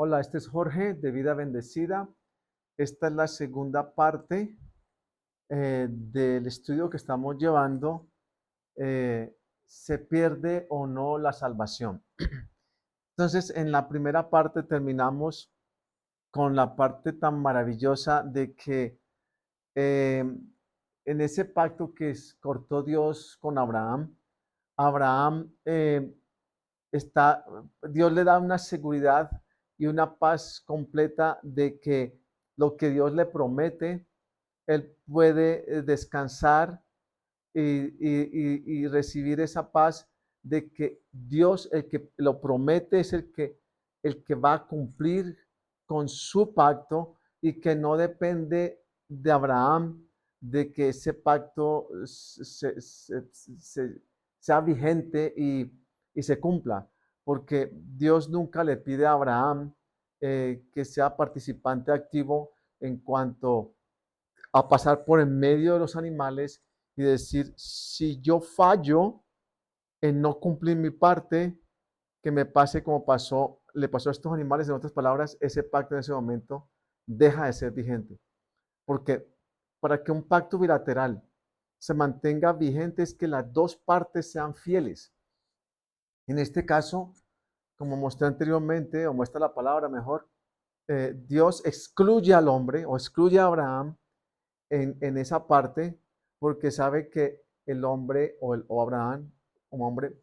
Hola, este es Jorge de Vida Bendecida. Esta es la segunda parte del estudio que estamos llevando. ¿Se pierde o no la salvación? Entonces, en la primera parte terminamos con la parte tan maravillosa de que eh, en ese pacto que cortó Dios con Abraham, Abraham está, Dios le da una seguridad y una paz completa de que lo que Dios le promete, él puede descansar y recibir esa paz de que Dios, el que lo promete, es el que va a cumplir con su pacto y que no depende de Abraham de que ese pacto sea vigente y se cumpla, porque Dios nunca le pide a Abraham que sea participante activo en cuanto a pasar por en medio de los animales y decir, si yo fallo en no cumplir mi parte, que me pase como le pasó a estos animales, en otras palabras, ese pacto en ese momento deja de ser vigente. Porque para que un pacto bilateral se mantenga vigente es que las dos partes sean fieles. En este caso, como mostré anteriormente, o muestra la palabra mejor, Dios excluye al hombre o excluye a Abraham en esa parte porque sabe que el hombre o Abraham, como hombre,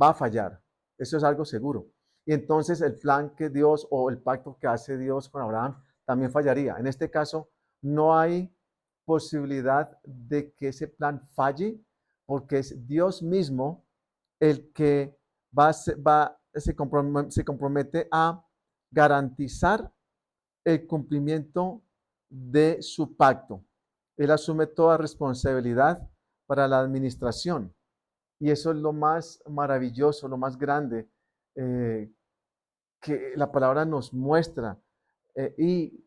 va a fallar. Eso es algo seguro. Y entonces el plan que Dios o el pacto que hace Dios con Abraham también fallaría. En este caso, no hay posibilidad de que ese plan falle porque es Dios mismo el que se compromete a garantizar el cumplimiento de su pacto. Él asume toda responsabilidad para la administración. Y eso es lo más maravilloso, lo más grande eh, que la palabra nos muestra. Y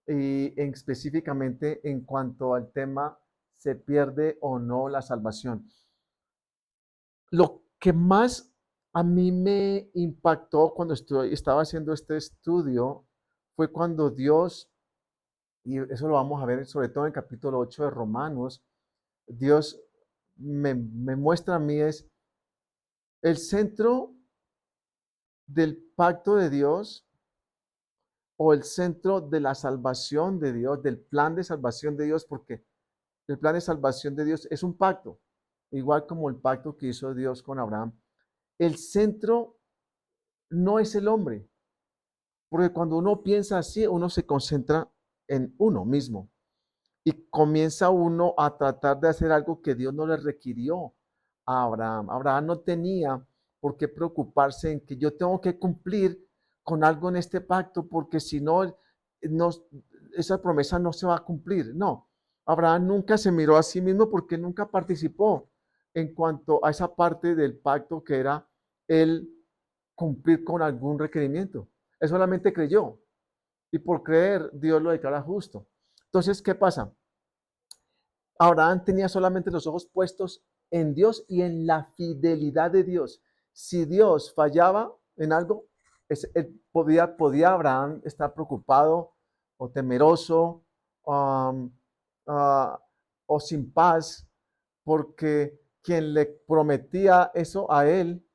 específicamente en cuanto al tema, ¿se pierde o no la salvación? Lo que más a mí me impactó cuando estaba haciendo este estudio fue cuando Dios, y eso lo vamos a ver sobre todo en el capítulo 8 de Romanos, Dios me muestra a mí es el centro del pacto de Dios o el centro de la salvación de Dios, del plan de salvación de Dios, porque el plan de salvación de Dios es un pacto, igual como el pacto que hizo Dios con Abraham. El centro no es el hombre, porque cuando uno piensa así, uno se concentra en uno mismo y comienza uno a tratar de hacer algo que Dios no le requirió a Abraham. Abraham no tenía por qué preocuparse en que yo tengo que cumplir con algo en este pacto, porque si no, no esa promesa no se va a cumplir. No, Abraham nunca se miró a sí mismo porque nunca participó en cuanto a esa parte del pacto que era el cumplir con algún requerimiento. Él solamente creyó y por creer Dios lo declara justo. Entonces, ¿qué pasa? Abraham tenía solamente los ojos puestos en Dios y en la fidelidad de Dios. Si Dios fallaba en algo, podía Abraham estar preocupado o temeroso um, uh, o sin paz, porque quien le prometía eso a él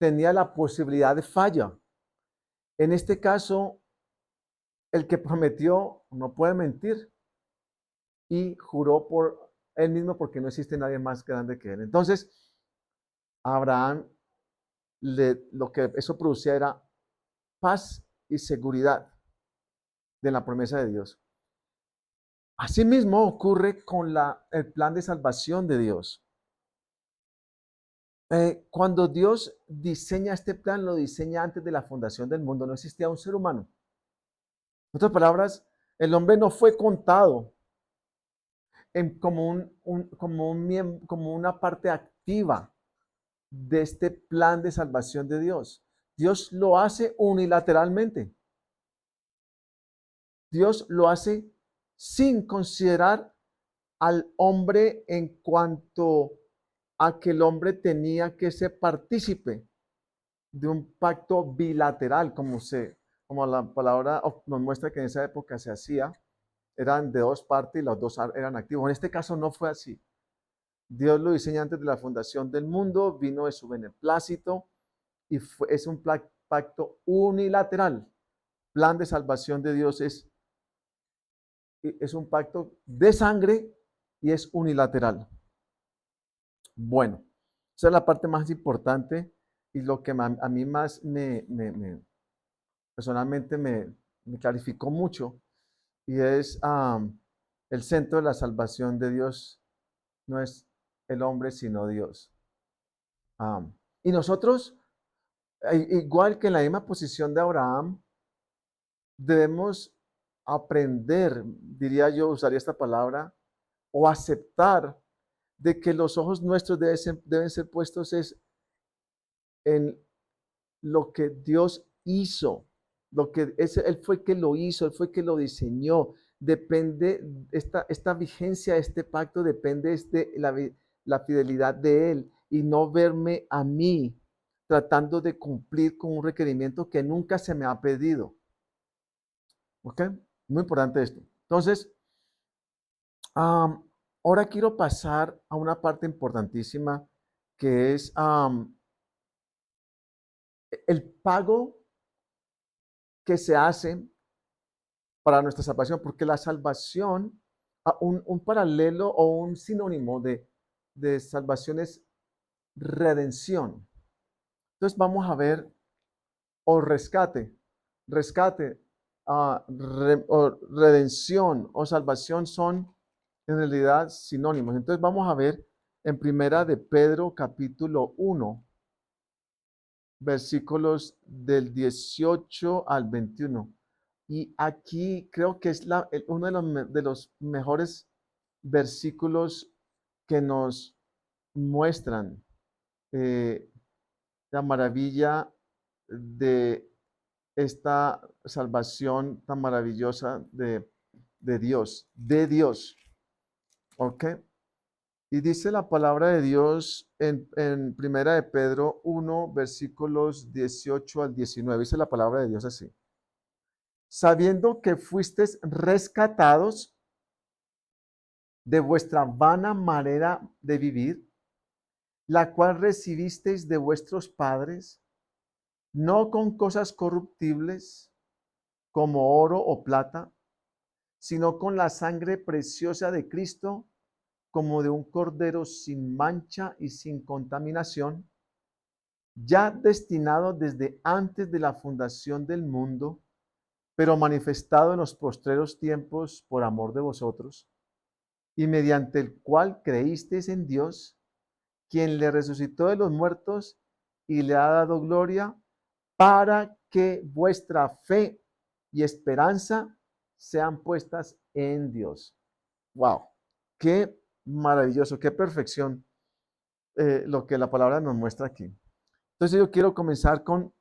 tenía la posibilidad de falla. En este caso, el que prometió no puede mentir y juró por él mismo porque no existe nadie más grande que él. Entonces, a Abraham lo que eso producía era paz y seguridad de la promesa de Dios. Asimismo ocurre con el plan de salvación de Dios. Cuando Dios diseña este plan, lo diseña antes de la fundación del mundo. No existía un ser humano. En otras palabras, el hombre no fue contado como una parte activa de este plan de salvación de Dios. Dios lo hace unilateralmente. Dios lo hace sin considerar al hombre en cuanto a que el hombre tenía que ser partícipe de un pacto bilateral, como la palabra nos muestra que en esa época se hacía, eran de dos partes y los dos eran activos. En este caso no fue así. Dios lo diseña antes de la fundación del mundo, vino de su beneplácito y es un pacto unilateral. Plan de salvación de Dios es un pacto de sangre y es unilateral. Bueno, esa es la parte más importante y lo que a mí más personalmente me clarificó mucho y es el centro de la salvación de Dios no es el hombre sino Dios. Y nosotros, igual que en la misma posición de Abraham, debemos aprender, diría yo, usaría esta palabra, o aceptar de que los ojos nuestros deben ser puestos en lo que Dios hizo, Él fue que lo hizo, Él fue que lo diseñó. Depende, esta vigencia, este pacto depende de la fidelidad de Él y no verme a mí tratando de cumplir con un requerimiento que nunca se me ha pedido. ¿Ok? Muy importante esto. Entonces, ahora quiero pasar a una parte importantísima que es el pago que se hace para nuestra salvación, porque la salvación, un paralelo o un sinónimo de salvación es redención. Entonces vamos a ver, o rescate, o redención o salvación son en realidad sinónimos. Entonces vamos a ver en primera de Pedro capítulo 1, versículos del 18 al 21. Y aquí creo que es uno de los mejores versículos que nos muestran eh, la maravilla de esta salvación tan maravillosa de Dios. ¿Ok? Y dice la palabra de Dios en primera de Pedro 1, versículos 18 al 19. Dice la palabra de Dios así. Sabiendo que fuisteis rescatados de vuestra vana manera de vivir, la cual recibisteis de vuestros padres, no con cosas corruptibles como oro o plata, sino con la sangre preciosa de Cristo, como de un cordero sin mancha y sin contaminación, ya destinado desde antes de la fundación del mundo, pero manifestado en los postreros tiempos por amor de vosotros, y mediante el cual creísteis en Dios, quien le resucitó de los muertos y le ha dado gloria, para que vuestra fe y esperanza sean puestas en Dios. ¡Wow! ¡Qué maravilloso! ¡Qué perfección! Lo que la palabra nos muestra aquí. Entonces yo quiero comenzar con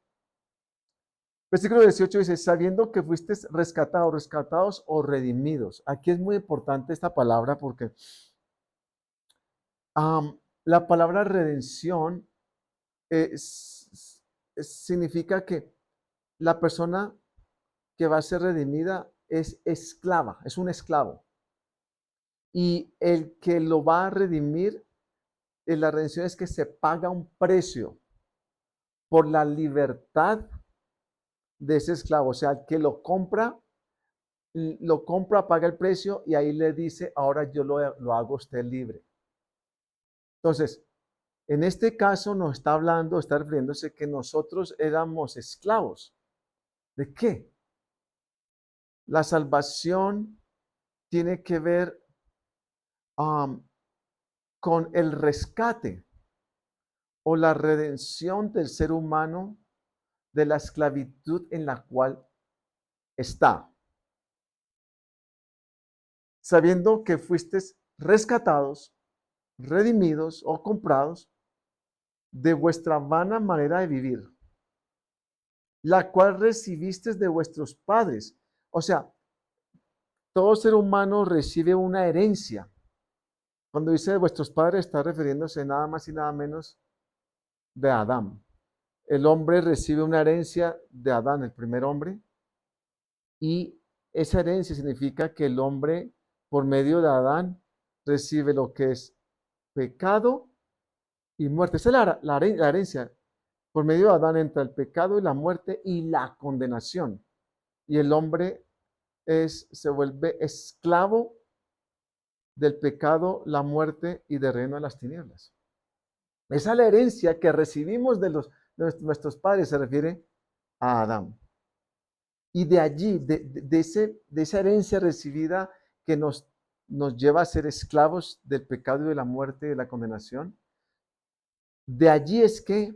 versículo 18, dice, sabiendo que fuisteis rescatados o redimidos. Aquí es muy importante esta palabra porque la palabra redención significa que la persona que va a ser redimida es esclava, es un esclavo. Y el que lo va a redimir, la redención es que se paga un precio por la libertad de ese esclavo. O sea, el que lo compra, paga el precio y ahí le dice, ahora yo lo hago usted libre. Entonces, en este caso nos está hablando, está refiriéndose que nosotros éramos esclavos. ¿De qué? La salvación tiene que ver con el rescate o la redención del ser humano de la esclavitud en la cual está. Sabiendo que fuisteis rescatados, redimidos o comprados de vuestra vana manera de vivir, la cual recibisteis de vuestros padres. O sea, todo ser humano recibe una herencia. Cuando dice de vuestros padres, está refiriéndose nada más y nada menos de Adán. el hombre recibe una herencia de Adán, el primer hombre, y esa herencia significa que el hombre, por medio de Adán, recibe lo que es pecado y muerte. Esa es la herencia. Por medio de Adán entra el pecado y la muerte y la condenación. Y el hombre se vuelve esclavo del pecado, la muerte y del reino de las tinieblas. Esa es la herencia que recibimos de nuestros padres, se refiere a Adán. Y de allí, de esa herencia recibida que nos lleva a ser esclavos del pecado y de la muerte y de la condenación, de allí es que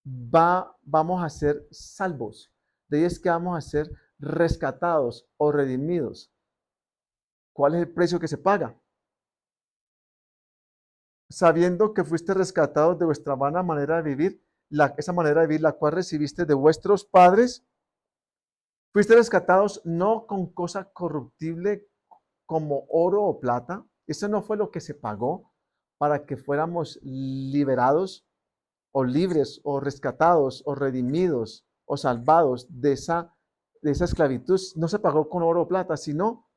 vamos a ser salvos. De ahí es que vamos a ser rescatados o redimidos. ¿Cuál es el precio que se paga? Sabiendo que fuiste rescatados de vuestra vana manera de vivir, esa manera de vivir la cual recibiste de vuestros padres, fuiste rescatados no con cosa corruptible como oro o plata. Eso no fue lo que se pagó para que fuéramos liberados o libres o rescatados o redimidos o salvados de esa esclavitud. No se pagó con oro o plata, sino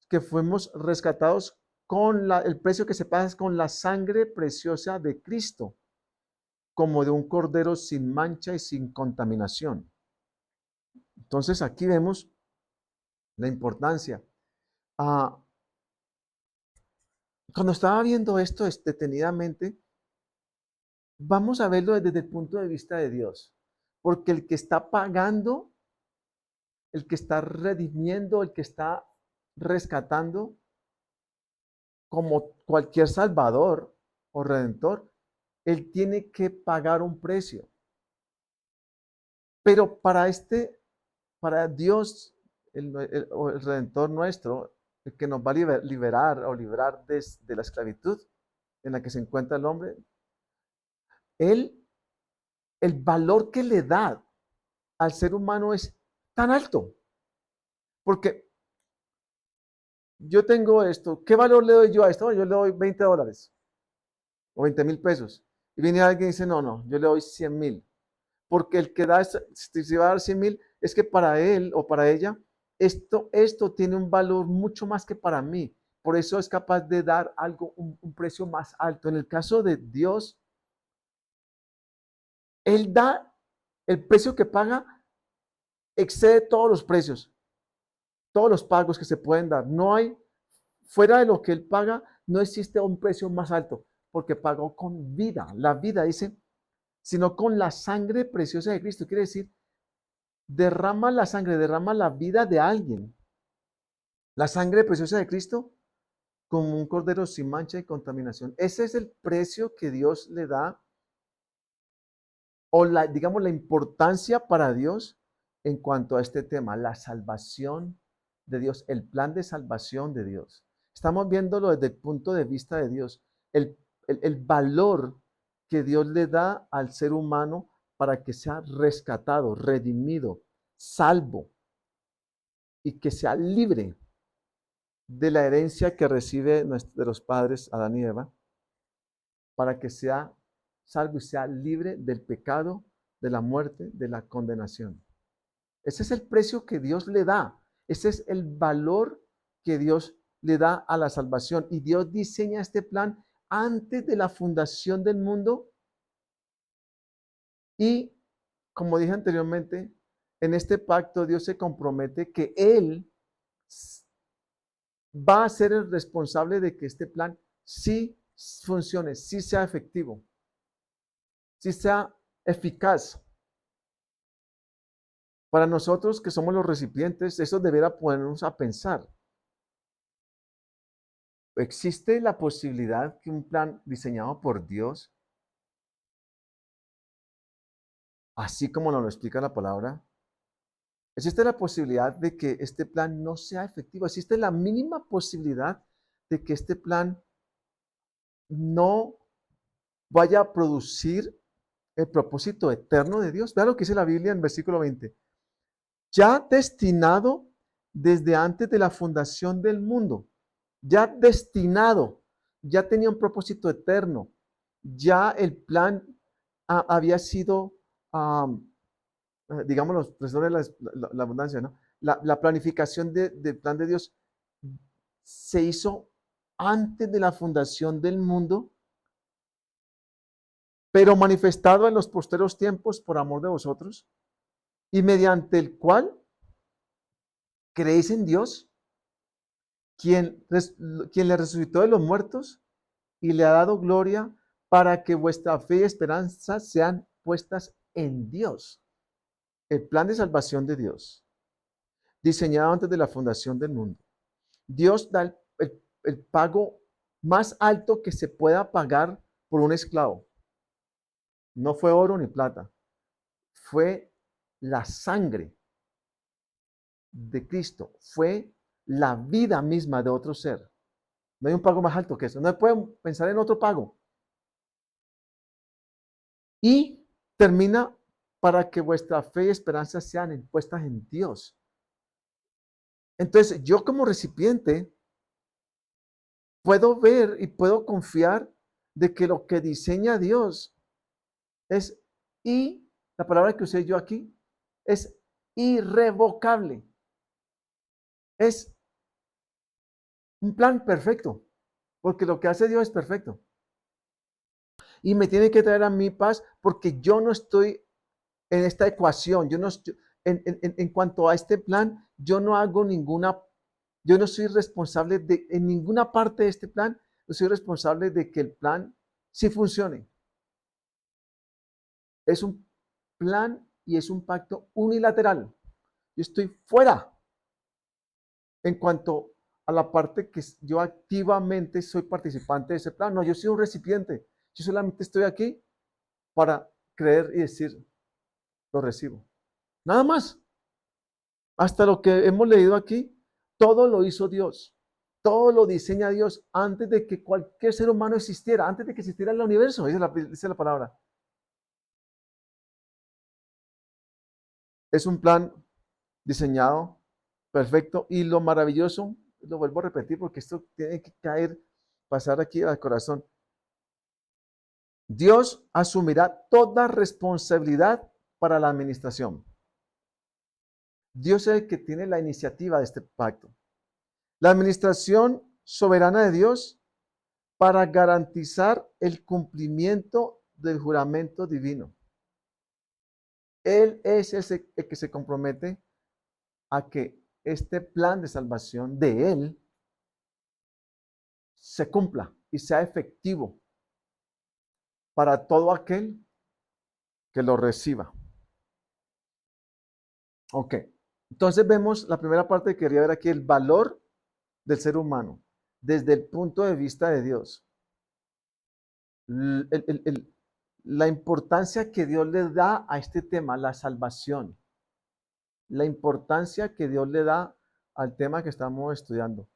que fuimos rescatados con el precio que se paga es con la sangre preciosa de Cristo, como de un cordero sin mancha y sin contaminación. Entonces aquí vemos la importancia. Cuando estaba viendo esto detenidamente, vamos a verlo desde el punto de vista de Dios, porque el que está pagando, el que está redimiendo, el que está rescatando, como cualquier salvador o redentor, él tiene que pagar un precio. Pero para Dios, el redentor nuestro, el que nos va a liberar o librar de la esclavitud en la que se encuentra el hombre, él, el valor que le da al ser humano es tan alto. Porque yo tengo esto, ¿qué valor le doy yo a esto? Yo le doy $20 o 20,000 pesos. Y viene alguien y dice, no, yo le doy 100,000. Porque el que da, si va a dar 100,000, es que para él o para ella, esto tiene un valor mucho más que para mí. Por eso es capaz de dar algo, un precio más alto. En el caso de Dios, Él da el precio que paga, excede todos los precios, todos los pagos que se pueden dar. No hay, fuera de lo que Él paga, no existe un precio más alto, porque pagó con vida. La vida, dice, sino con la sangre preciosa de Cristo. Quiere decir, derrama la sangre, derrama la vida de alguien. La sangre preciosa de Cristo como un cordero sin mancha y contaminación. Ese es el precio que Dios le da, o digamos, la importancia para Dios en cuanto a este tema, la salvación de Dios, el plan de salvación de Dios. Estamos viéndolo desde el punto de vista de Dios, el valor que Dios le da al ser humano para que sea rescatado, redimido, salvo y que sea libre de la herencia que recibe de los padres Adán y Eva, para que sea salvo y sea libre del pecado, de la muerte, de la condenación. Ese es el precio que Dios le da. Ese es el valor que Dios le da a la salvación. Y Dios diseña este plan antes de la fundación del mundo. Y, como dije anteriormente, en este pacto Dios se compromete que Él va a ser el responsable de que este plan sí funcione, sí sea efectivo, sí sea eficaz. Para nosotros que somos los recipientes, eso deberá ponernos a pensar. ¿Existe la posibilidad que un plan diseñado por Dios, así como nos lo explica la palabra, existe la posibilidad de que este plan no sea efectivo? ¿Existe la mínima posibilidad de que este plan no vaya a producir el propósito eterno de Dios? Vea lo que dice la Biblia en versículo 20. Ya destinado desde antes de la fundación del mundo, ya destinado, ya tenía un propósito eterno, ya el plan había sido digamos, los profesores la abundancia, ¿no? La planificación del plan de Dios se hizo antes de la fundación del mundo, pero manifestado en los posteros tiempos por amor de vosotros, y mediante el cual creéis en Dios, quien, quien le resucitó de los muertos y le ha dado gloria para que vuestra fe y esperanza sean puestas en Dios. El plan de salvación de Dios, diseñado antes de la fundación del mundo. Dios da el pago más alto que se pueda pagar por un esclavo. No fue oro ni plata, fue la sangre de Cristo, fue la vida misma de otro ser. No hay un pago más alto que eso. No pueden pensar en otro pago. Y termina para que vuestra fe y esperanza sean puestas en Dios. Entonces, yo como recipiente puedo ver y puedo confiar de que lo que diseña Dios es, y la palabra que usé yo aquí, es irrevocable. Es un plan perfecto, porque lo que hace Dios es perfecto. Y me tiene que traer a mi paz porque yo no estoy en esta ecuación, yo no estoy, en cuanto a este plan, yo no hago ninguna, yo no soy responsable de, en ninguna parte de este plan, no soy responsable de que el plan sí funcione. Es un plan y es un pacto unilateral. Yo estoy fuera en cuanto a la parte que yo activamente soy participante de ese plan. No, yo soy un recipiente. Yo solamente estoy aquí para creer y decir, lo recibo. Nada más. Hasta lo que hemos leído aquí, todo lo hizo Dios. Todo lo diseña Dios antes de que cualquier ser humano existiera, antes de que existiera el universo, dice la palabra. Es un plan diseñado, perfecto, y lo maravilloso, lo vuelvo a repetir porque esto tiene que caer, pasar aquí al corazón. Dios asumirá toda responsabilidad para la administración. Dios es el que tiene la iniciativa de este pacto. La administración soberana de Dios para garantizar el cumplimiento del juramento divino. Él es el que se compromete a que este plan de salvación de Él se cumpla y sea efectivo para todo aquel que lo reciba. Ok, entonces vemos la primera parte que quería ver aquí, el valor del ser humano desde el punto de vista de Dios. La importancia que Dios le da a este tema, la salvación. La importancia que Dios le da al tema que estamos estudiando.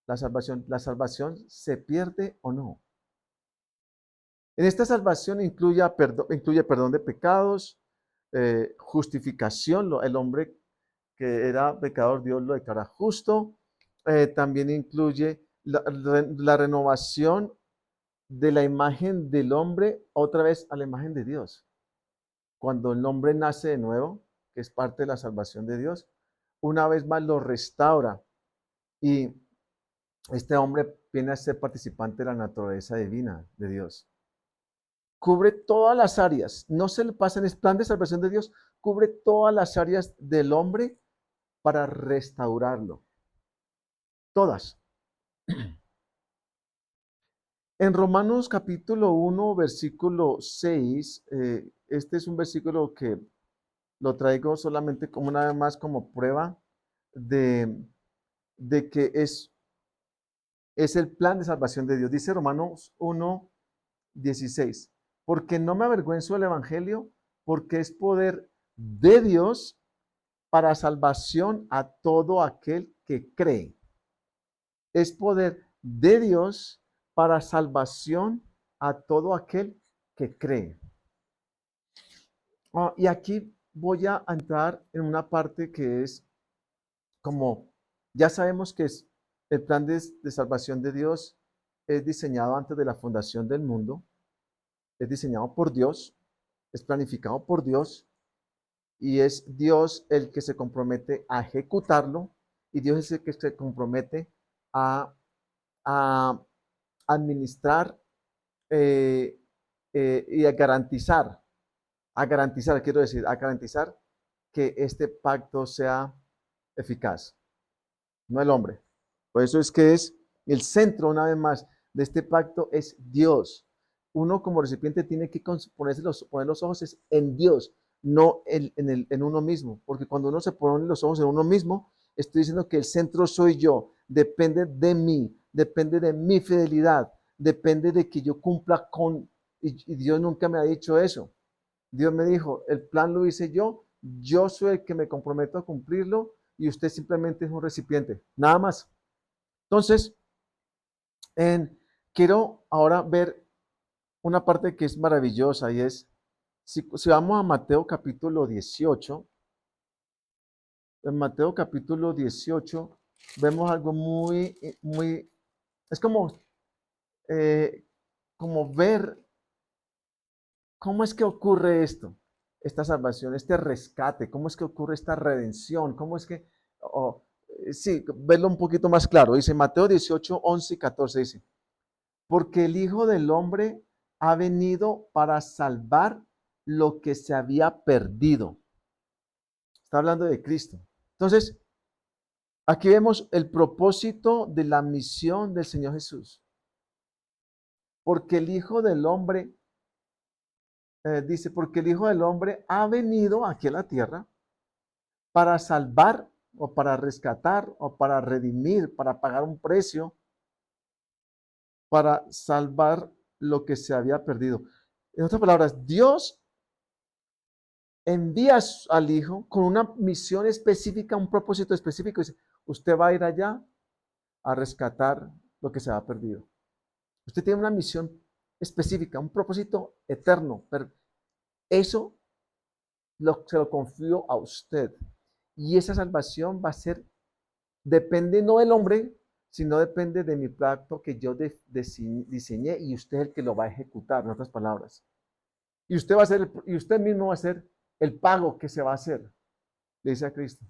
La salvación. ¿La salvación se pierde o no? En esta salvación incluye perdón de pecados, justificación, el hombre que era pecador, Dios lo declara justo. También incluye la renovación de la imagen del hombre otra vez a la imagen de Dios. Cuando el hombre nace de nuevo, que es parte de la salvación de Dios, una vez más lo restaura y este hombre viene a ser participante de la naturaleza divina de Dios. Cubre todas las áreas, no se le pasa en el plan de salvación de Dios, cubre todas las áreas del hombre para restaurarlo. Todas. En Romanos capítulo 1, versículo 6, este es un versículo que lo traigo solamente como una vez más como prueba de, de que es el plan de salvación de Dios. Dice Romanos 1, 16, porque no me avergüenzo del Evangelio, porque es poder de Dios para salvación a todo aquel que cree. Es poder de Dios para salvación a todo aquel que cree. Y aquí voy a entrar en una parte que es como, ya sabemos que es el plan de salvación de Dios es diseñado antes de la fundación del mundo, es diseñado por Dios, es planificado por Dios y es Dios el que se compromete a ejecutarlo y Dios es el que se compromete a, a administrar y quiero decir, a garantizar que este pacto sea eficaz, no el hombre. Por eso es que es el centro, una vez más, de este pacto es Dios. Uno como recipiente tiene que poner los ojos en Dios, no en uno mismo, porque cuando uno se pone los ojos en uno mismo, estoy diciendo que el centro soy yo, depende de mí, depende de mi fidelidad, depende de que yo cumpla y Dios nunca me ha dicho eso. Dios me dijo, el plan lo hice yo soy el que me comprometo a cumplirlo y usted simplemente es un recipiente, nada más. Entonces, quiero ahora ver una parte que es maravillosa y es, si vamos a Mateo capítulo 18, en Mateo capítulo 18 vemos algo muy, es eh, como ver cómo es que ocurre esto, esta salvación, este rescate, cómo es que ocurre esta redención, cómo es que, oh, sí, verlo un poquito más claro. Dice Mateo 18, 11 y 14, dice, porque el Hijo del Hombre ha venido para salvar lo que se había perdido. Está hablando de Cristo. Entonces, aquí vemos el propósito de la misión del Señor Jesús. Porque el Hijo del Hombre, dice, porque el Hijo del Hombre ha venido aquí a la tierra para salvar o para rescatar o para redimir, para pagar un precio, para salvar lo que se había perdido. En otras palabras, Dios envía al Hijo con una misión específica, un propósito específico. Dice, usted va a ir allá a rescatar lo que se ha perdido. Usted tiene una misión específica, un propósito eterno, pero eso se lo confío a usted. Y esa salvación va a ser, depende no del hombre, sino depende de mi pacto que yo diseñé y usted es el que lo va a ejecutar, en otras palabras. Y usted mismo va a ser el pago que se va a hacer, le dice a Cristo.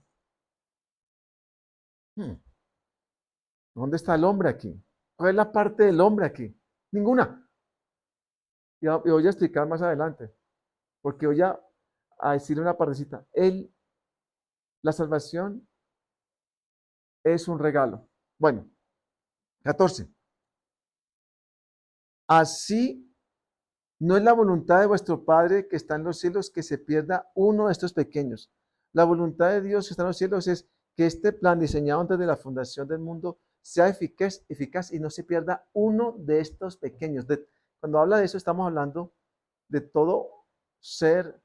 ¿Dónde está el hombre aquí? ¿Cuál es la parte del hombre aquí? Ninguna. Y voy a explicar más adelante, porque voy a decir una partecita. La salvación es un regalo. Bueno, 14. Así no es la voluntad de vuestro Padre que está en los cielos que se pierda uno de estos pequeños. La voluntad de Dios que está en los cielos es que este plan diseñado antes de la fundación del mundo sea eficaz y no se pierda uno de estos pequeños. Cuando habla de eso, estamos hablando de todo ser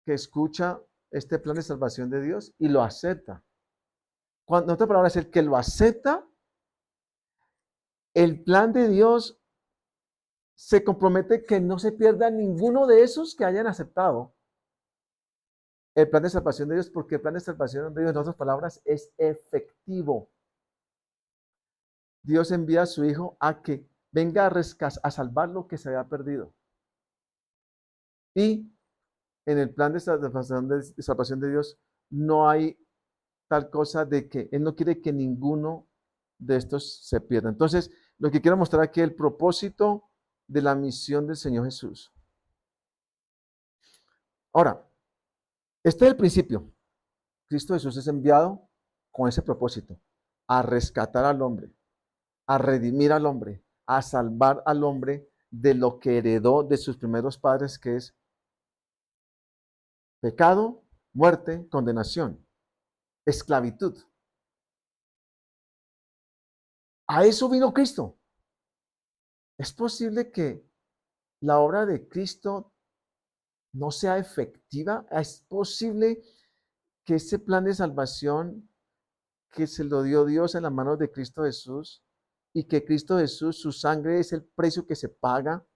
que escucha este plan de salvación de Dios y lo acepta. En otras palabras, el que lo acepta, el plan de Dios se compromete que no se pierda ninguno de esos que hayan aceptado el plan de salvación de Dios, porque el plan de salvación de Dios, en otras palabras, es efectivo. Dios envía a su Hijo a que venga a salvar lo que se había perdido. Y en el plan de salvación de Dios no hay tal cosa de que Él no quiere que ninguno de estos se pierda. Entonces, lo que quiero mostrar aquí es el propósito de la misión del Señor Jesús. Ahora, este es el principio. Cristo Jesús es enviado con ese propósito, a rescatar al hombre, a redimir al hombre, a salvar al hombre de lo que heredó de sus primeros padres, que es pecado, muerte, condenación, esclavitud. A eso vino Cristo. ¿Es posible que la obra de Cristo no sea efectiva? ¿Es posible que ese plan de salvación que se lo dio Dios en las manos de Cristo Jesús y que Cristo Jesús, su sangre es el precio que se paga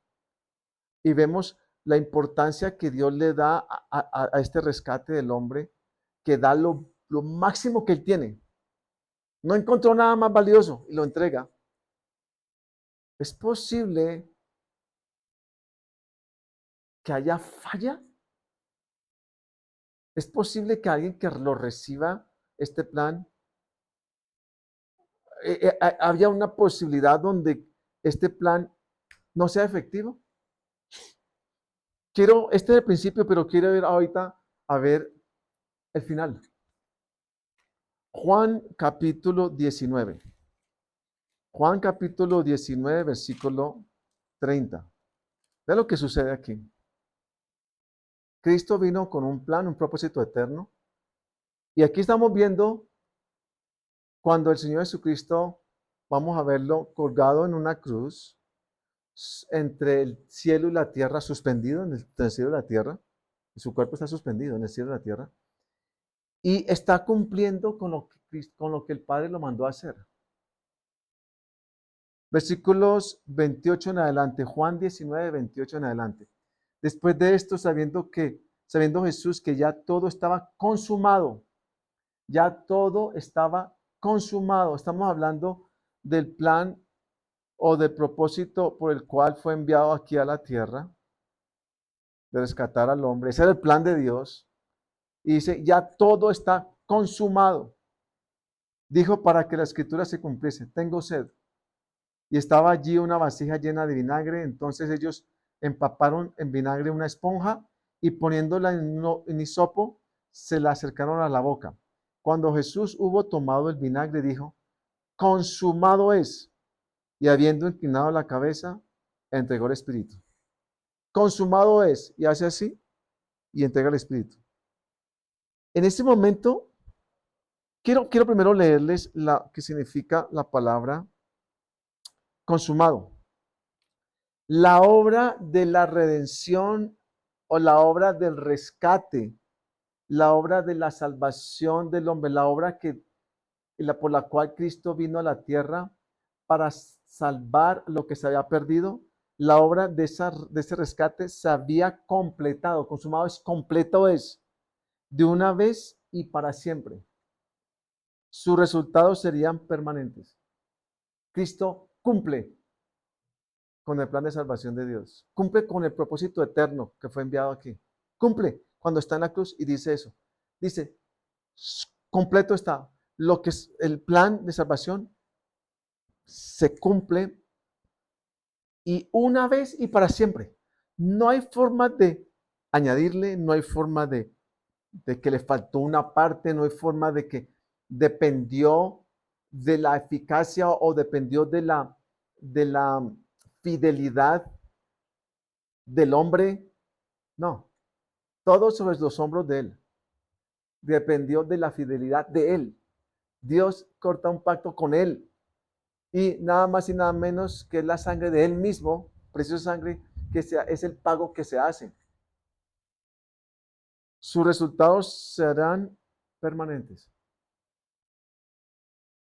y vemos la importancia que Dios le da a este rescate del hombre, que da lo máximo que él tiene? No encontró nada más valioso y lo entrega. Es posible que haya falla? ¿Es posible que alguien que lo reciba este plan, había una posibilidad donde este plan no sea efectivo? Este es el principio, pero quiero ver ahorita a ver el final. Juan capítulo 19. Juan capítulo 19, versículo 30. Vea lo que sucede aquí. Cristo vino con un plan, un propósito eterno. Y aquí estamos viendo cuando el Señor Jesucristo, vamos a verlo colgado en una cruz, entre el cielo y la tierra, suspendido entre el cielo y la tierra. Y su cuerpo está suspendido en el cielo y la tierra. Y está cumpliendo con lo que el Padre lo mandó a hacer. Versículos 28 en adelante, Juan 19, 28 en adelante. Después de esto, sabiendo Jesús que ya todo estaba consumado, ya todo estaba consumado. Estamos hablando del plan o del propósito por el cual fue enviado aquí a la tierra, de rescatar al hombre. Ese era el plan de Dios. Y dice, ya todo está consumado. Dijo para que la escritura se cumpliese, tengo sed. Y estaba allí una vasija llena de vinagre. Entonces ellos empaparon en vinagre una esponja y poniéndola en hisopo, se la acercaron a la boca. Cuando Jesús hubo tomado el vinagre, dijo, consumado es. Y habiendo inclinado la cabeza, entregó el espíritu. Consumado es. Y hace así y entrega el espíritu. En este momento, quiero primero leerles la que significa la palabra consumado. La obra de la redención o la obra del rescate, la obra de la salvación del hombre, la obra por la cual Cristo vino a la tierra para salvar lo que se había perdido, la obra de ese rescate se había completado. Consumado es completo, es de una vez y para siempre. Sus resultados serían permanentes. Cristo cumple con el plan de salvación de Dios. Cumple con el propósito eterno que fue enviado aquí. Cumple cuando está en la cruz y dice eso. Dice, completo está. Lo que es el plan de salvación se cumple y una vez y para siempre. No hay forma de añadirle, no hay forma de que le faltó una parte, no hay forma de que dependió de la eficacia o dependió de la fidelidad del hombre. No, todo sobre los hombros de él. Dependió de la fidelidad de él. Dios corta un pacto con él. Y nada más y nada menos que la sangre de él mismo, preciosa sangre, es el pago que se hace. Sus resultados serán permanentes.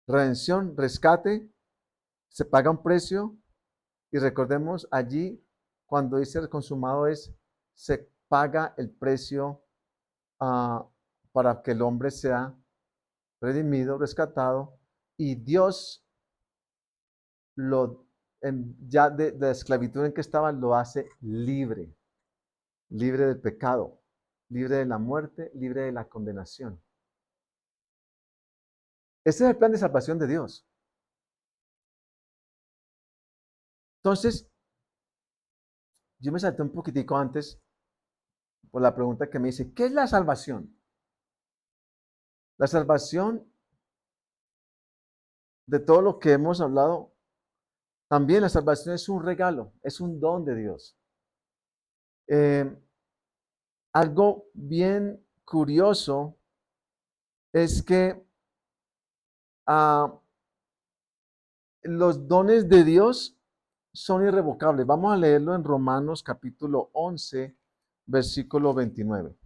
Redención, rescate, se paga un precio. Y recordemos allí, cuando dice consumado se paga el precio para que el hombre sea redimido, rescatado, y Dios ya de la esclavitud en que estaba, lo hace libre, libre del pecado, libre de la muerte, libre de la condenación. Ese es el plan de salvación de Dios. Entonces, yo me salté un poquitico antes por la pregunta que me dice, ¿qué es la salvación? La salvación, de todo lo que hemos hablado, también la salvación es un regalo, es un don de Dios. Algo bien curioso es que los dones de Dios son irrevocables. Vamos a leerlo en Romanos capítulo 11, versículo 29.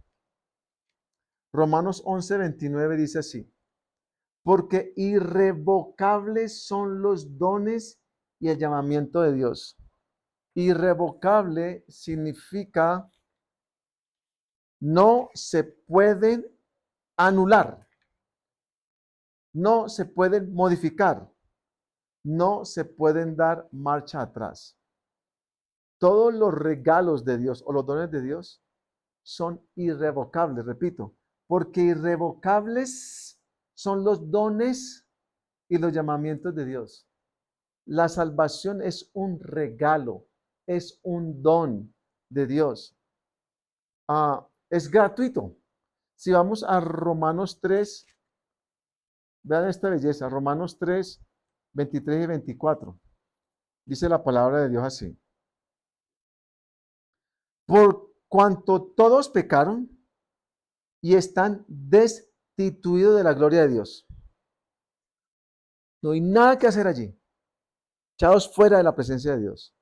Romanos 11, 29 dice así, porque irrevocables son los dones y el llamamiento de Dios. Irrevocable significa no se pueden anular, no se pueden modificar, no se pueden dar marcha atrás. todos los regalos de Dios o los dones de Dios son irrevocables, repito, porque irrevocables son los dones y los llamamientos de Dios. La salvación es un regalo, es un don de Dios. Es gratuito. Si vamos a Romanos 3, vean esta belleza, Romanos 3, 23 y 24. Dice la palabra de Dios así. Por cuanto todos pecaron y están destituidos de la gloria de Dios. No hay nada que hacer allí. Echados fuera de la presencia de Dios.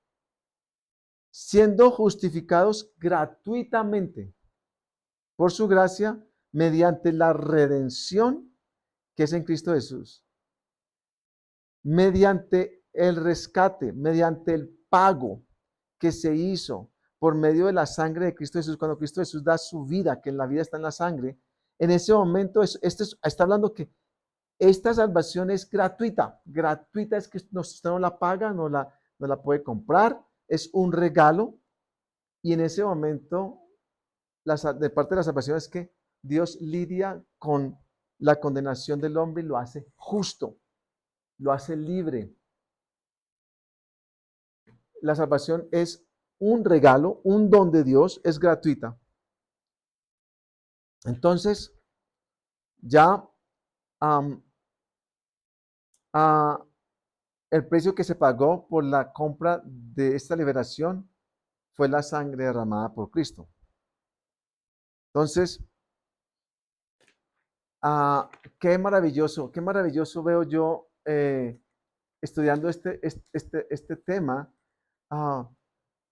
Siendo justificados gratuitamente por su gracia mediante la redención que es en Cristo Jesús. Mediante el rescate, mediante el pago que se hizo por medio de la sangre de Cristo Jesús, cuando Cristo Jesús da su vida, que en la vida está en la sangre, en ese momento está hablando que esta salvación es gratuita. Gratuita es que usted no la paga, no la puede comprar, es un regalo. Y en ese momento, de parte de la salvación es que Dios lidia con la condenación del hombre y lo hace justo, lo hace libre. La salvación es un regalo, un don de Dios, es gratuita. Entonces, ya el precio que se pagó por la compra de esta liberación fue la sangre derramada por Cristo. Entonces, qué maravilloso veo yo estudiando este tema.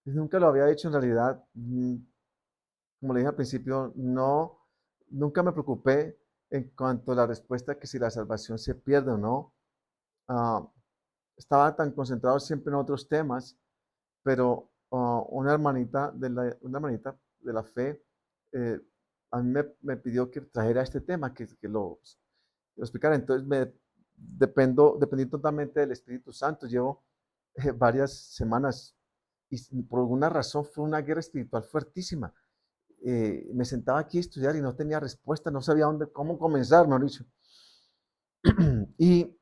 Nunca lo había hecho en realidad. Como le dije al principio, nunca me preocupé en cuanto a la respuesta que si la salvación se pierde o no. Ah, Estaba tan concentrado siempre en otros temas, pero una hermanita de la fe a mí me pidió que trajera este tema, que lo explicara. Entonces dependí totalmente del Espíritu Santo. Llevo varias semanas y por alguna razón fue una guerra espiritual fuertísima. Me sentaba aquí a estudiar y no tenía respuesta, no sabía cómo comenzar, mejor dicho. Y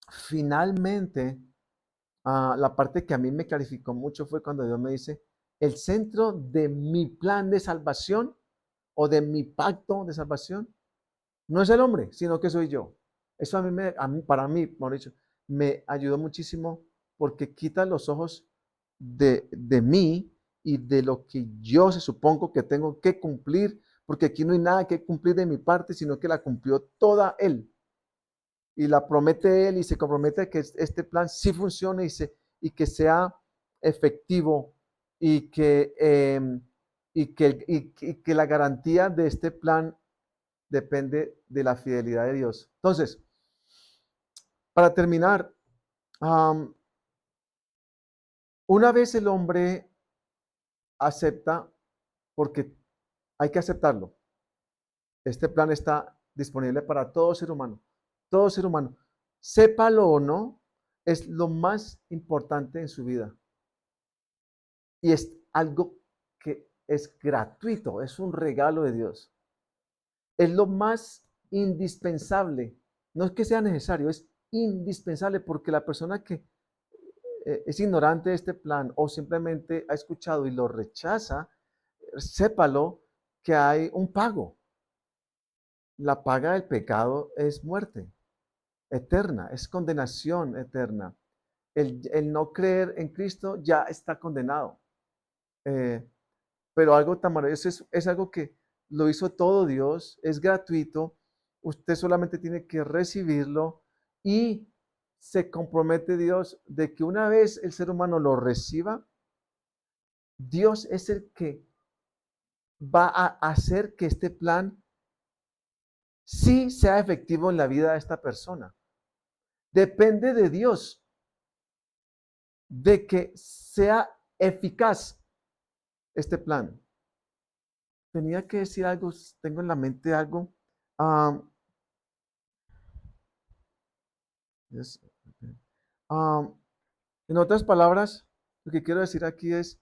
finalmente, la parte que a mí me clarificó mucho fue cuando Dios me dice, el centro de mi plan de salvación o de mi pacto de salvación no es el hombre, sino que soy yo. Eso para mí, mejor dicho, me ayudó muchísimo porque quita los ojos de mí y de lo que yo se supongo que tengo que cumplir, porque aquí no hay nada que cumplir de mi parte, sino que la cumplió toda Él. Y la promete Él y se compromete a que este plan sí funcione y que sea efectivo y que la garantía de este plan depende de la fidelidad de Dios. Entonces, para terminar, una vez el hombre acepta, porque hay que aceptarlo, este plan está disponible para todo ser humano, sépalo o no, es lo más importante en su vida. Y es algo que es gratuito, es un regalo de Dios. Es lo más indispensable. No es que sea necesario, es indispensable porque la persona que es ignorante de este plan o simplemente ha escuchado y lo rechaza, sépalo que hay un pago. La paga del pecado es muerte eterna, es condenación eterna. El no creer en Cristo ya está condenado. Eh, pero algo tan maravilloso es algo que lo hizo todo Dios, es gratuito, usted solamente tiene que recibirlo y se compromete Dios de que una vez el ser humano lo reciba, Dios es el que va a hacer que este plan sí sea efectivo en la vida de esta persona. Depende de Dios, de que sea eficaz este plan. Tenía que decir algo, tengo en la mente algo. Um, yes, okay. En otras palabras, Lo que quiero decir aquí es,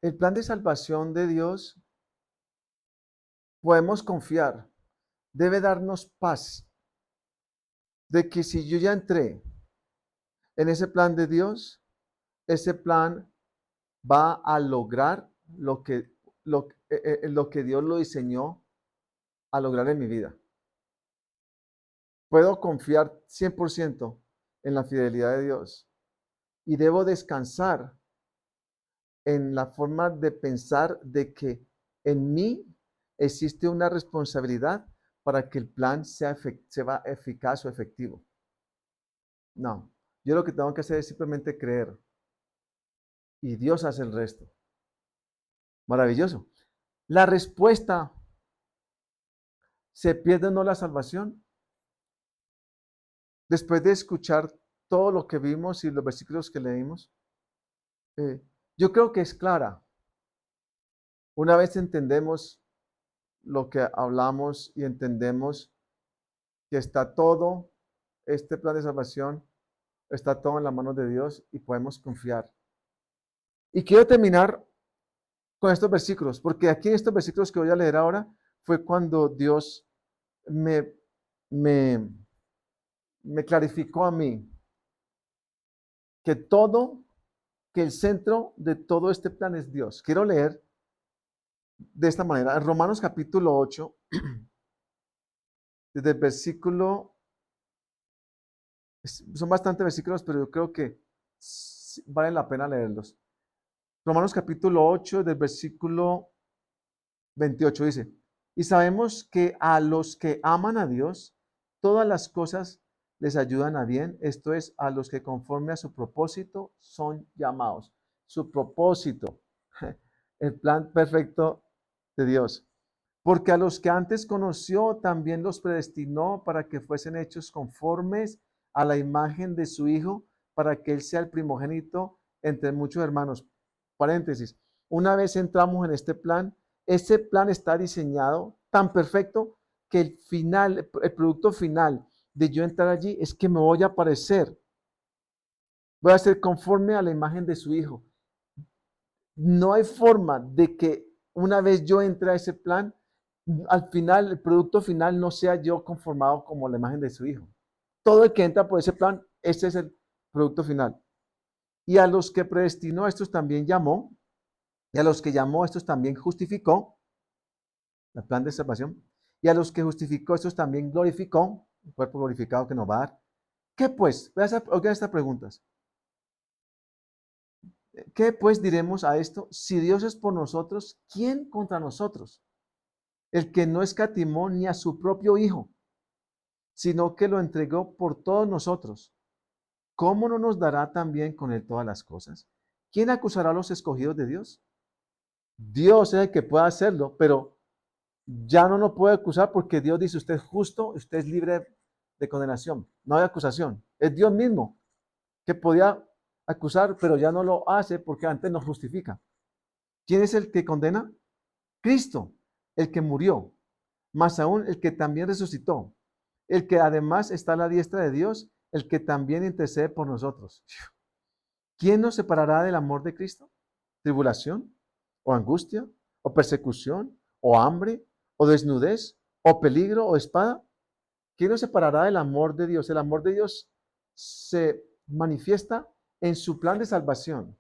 el plan de salvación de Dios, podemos confiar, debe darnos paz de que si yo ya entré en ese plan de Dios, ese plan va a lograr lo que Dios lo diseñó a lograr en mi vida. Puedo confiar 100% en la fidelidad de Dios y debo descansar en la forma de pensar de que en mí existe una responsabilidad para que el plan sea eficaz o efectivo. No, yo lo que tengo que hacer es simplemente creer y Dios hace el resto. Maravilloso. La respuesta, ¿se pierde o no la salvación? Después de escuchar todo lo que vimos y los versículos que leímos, yo creo que es clara. Una vez entendemos lo que hablamos y entendemos que está todo, este plan de salvación, está todo en las manos de Dios y podemos confiar. Y quiero terminar con estos versículos, porque aquí en estos versículos que voy a leer ahora fue cuando Dios me, me, me clarificó a mí que que el centro de todo este plan es Dios. Quiero leer de esta manera, en Romanos capítulo 8, desde el versículo, son bastantes versículos, pero yo creo que vale la pena leerlos. Romanos capítulo 8, del versículo 28 dice, y sabemos que a los que aman a Dios, todas las cosas les ayudan a bien, esto es, a los que conforme a su propósito son llamados. Su propósito, el plan perfecto de Dios. Porque a los que antes conoció, también los predestinó para que fuesen hechos conformes a la imagen de su Hijo, para que Él sea el primogénito entre muchos hermanos. Paréntesis, una vez entramos en este plan, ese plan está diseñado tan perfecto que el final, el producto final de yo entrar allí es que me voy a parecer, voy a ser conforme a la imagen de su Hijo. No hay forma de que una vez yo entre a ese plan, al final, el producto final no sea yo conformado como la imagen de su Hijo. Todo el que entra por ese plan, ese es el producto final. Y a los que predestinó, a estos también llamó, y a los que llamó, a estos también justificó, el plan de salvación, y a los que justificó, estos también glorificó, el cuerpo glorificado que nos va a dar. ¿Qué pues? Oigan estas preguntas. ¿Qué pues diremos a esto? Si Dios es por nosotros, ¿quién contra nosotros? El que no escatimó ni a su propio Hijo, sino que lo entregó por todos nosotros. ¿Cómo no nos dará también con él todas las cosas? ¿Quién acusará a los escogidos de Dios? Dios es el que puede hacerlo, pero ya no nos puede acusar porque Dios dice, usted es justo, usted es libre de condenación. No hay acusación. Es Dios mismo que podía acusar, pero ya no lo hace porque antes nos justifica. ¿Quién es el que condena? Cristo, el que murió, más aún el que también resucitó, el que además está a la diestra de Dios, el que también intercede por nosotros. ¿Quién nos separará del amor de Cristo? ¿Tribulación? ¿O angustia? ¿O persecución? ¿O hambre? ¿O desnudez? ¿O peligro? ¿O espada? ¿Quién nos separará del amor de Dios? El amor de Dios se manifiesta en su plan de salvación.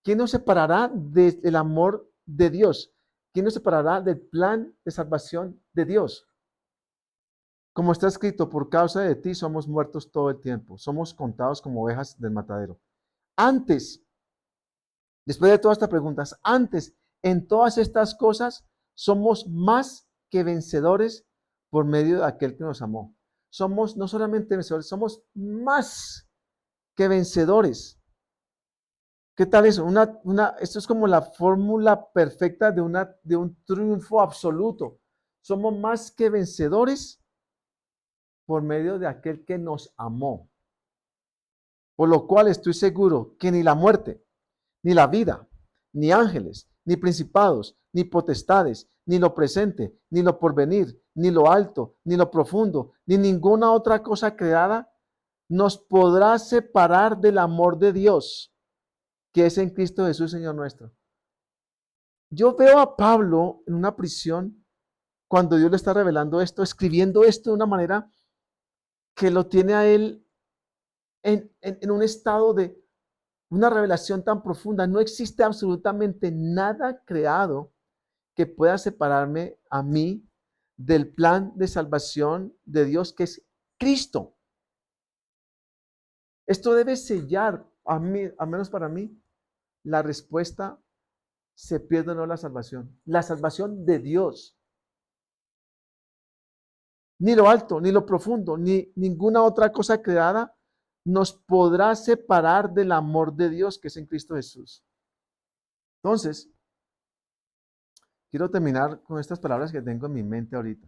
¿Quién nos separará del amor de Dios? ¿Quién nos separará del plan de salvación de Dios? Como está escrito, por causa de ti somos muertos todo el tiempo, somos contados como ovejas del matadero. Antes, después de todas estas preguntas, antes, en todas estas cosas, somos más que vencedores por medio de aquel que nos amó. Somos no solamente vencedores, somos más que vencedores. ¿Qué tal eso? Esto es como la fórmula perfecta de un triunfo absoluto. Somos más que vencedores por medio de aquel que nos amó. Por lo cual estoy seguro que ni la muerte, ni la vida, ni ángeles, ni principados, ni potestades, ni lo presente, ni lo porvenir, ni lo alto, ni lo profundo, ni ninguna otra cosa creada nos podrá separar del amor de Dios, que es en Cristo Jesús, Señor nuestro. Yo veo a Pablo en una prisión cuando Dios le está revelando esto, escribiendo esto de una manera que lo tiene a él en un estado de una revelación tan profunda. No existe absolutamente nada creado que pueda separarme a mí del plan de salvación de Dios, que es Cristo. Esto debe sellar, a mí, al menos para mí, la respuesta: ¿se pierde o no la salvación? La salvación de Dios. Ni lo alto, ni lo profundo, ni ninguna otra cosa creada nos podrá separar del amor de Dios que es en Cristo Jesús. Entonces, quiero terminar con estas palabras que tengo en mi mente ahorita,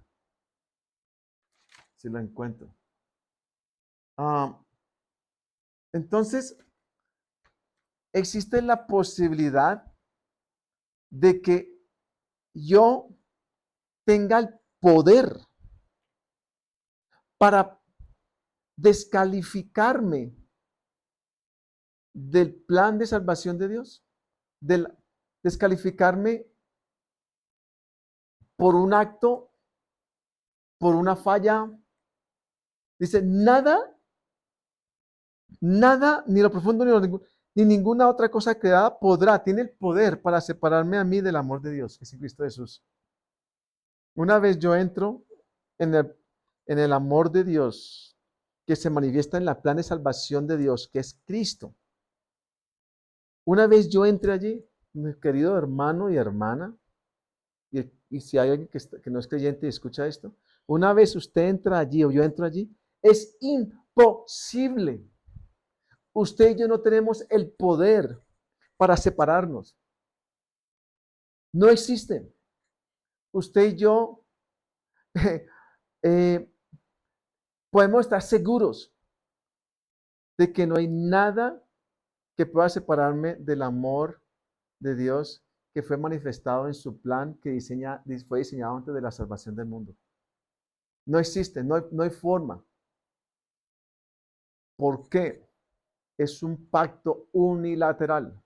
si lo encuentro. Entonces, existe la posibilidad de que yo tenga el poder para descalificarme del plan de salvación de Dios, descalificarme por un acto, por una falla. Dice, nada, ni lo profundo ni ninguna otra cosa creada tiene el poder para separarme a mí del amor de Dios, que es en Cristo Jesús. Una vez yo entro en el amor de Dios, que se manifiesta en la plan de salvación de Dios, que es Cristo. Una vez yo entre allí, mi querido hermano y hermana, y si hay alguien que no es creyente y escucha esto, una vez usted entra allí o yo entro allí, es imposible. Usted y yo no tenemos el poder para separarnos. No existe. Usted y yo eh, podemos estar seguros de que no hay nada que pueda separarme del amor de Dios que fue manifestado en su plan que fue diseñado antes de la salvación del mundo. No existe, no hay forma. ¿Por qué? Es un pacto unilateral.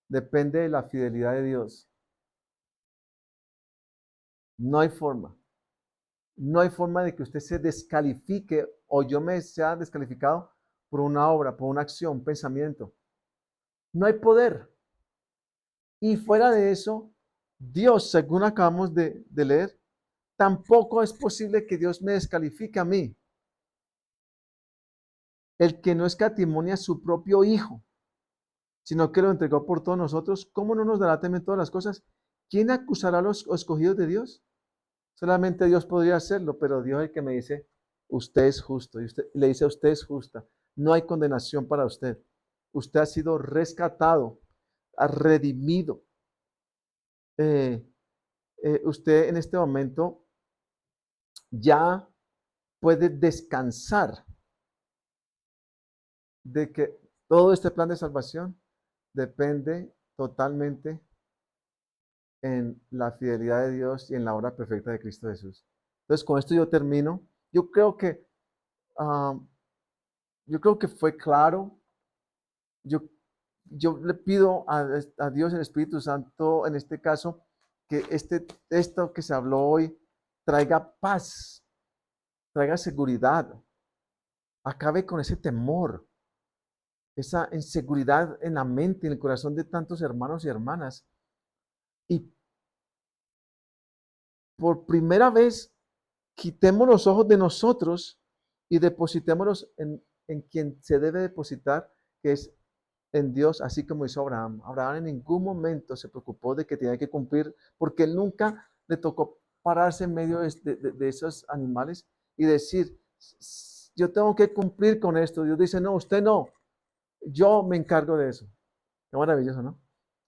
Depende de la fidelidad de Dios. No hay forma. No hay forma de que usted se descalifique o yo me sea descalificado por una obra, por una acción, un pensamiento. No hay poder. Y fuera de eso, Dios, según acabamos de leer, tampoco es posible que Dios me descalifique a mí. El que no escatimonia a su propio Hijo, sino que lo entregó por todos nosotros, ¿cómo no nos dará también todas las cosas? ¿Quién acusará a los escogidos de Dios? Solamente Dios podría hacerlo, pero Dios es el que me dice, usted es justo, y usted le dice, usted es justa. No hay condenación para usted. Usted ha sido rescatado, ha redimido. Eh, usted en este momento ya puede descansar de que todo este plan de salvación depende totalmente en la fidelidad de Dios y en la obra perfecta de Cristo Jesús. Entonces, con esto yo termino. Yo creo que, ah, yo creo que fue claro. Yo, yo le pido a Dios, el Espíritu Santo, en este caso, que esto que se habló hoy traiga paz, traiga seguridad, acabe con ese temor, esa inseguridad en la mente, en el corazón de tantos hermanos y hermanas. Y por primera vez, quitemos los ojos de nosotros y depositémoslos en quien se debe depositar, que es en Dios, así como hizo Abraham. Abraham en ningún momento se preocupó de que tenía que cumplir, porque él nunca le tocó pararse en medio de esos animales y decir, yo tengo que cumplir con esto. Dios dice, no, usted no, yo me encargo de eso. Qué maravilloso, ¿no?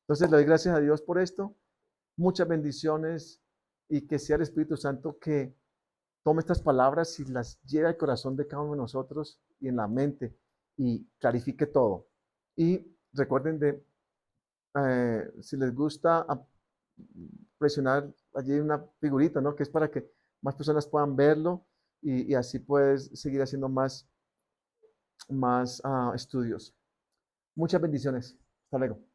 Entonces le doy gracias a Dios por esto, muchas bendiciones y que sea el Espíritu Santo que tome estas palabras y las lleve al corazón de cada uno de nosotros y en la mente y clarifique todo. Y recuerden si les gusta, presionar allí una figurita, ¿no? Que es para que más personas puedan verlo y así puedes seguir haciendo más más estudios. Muchas bendiciones. Hasta luego.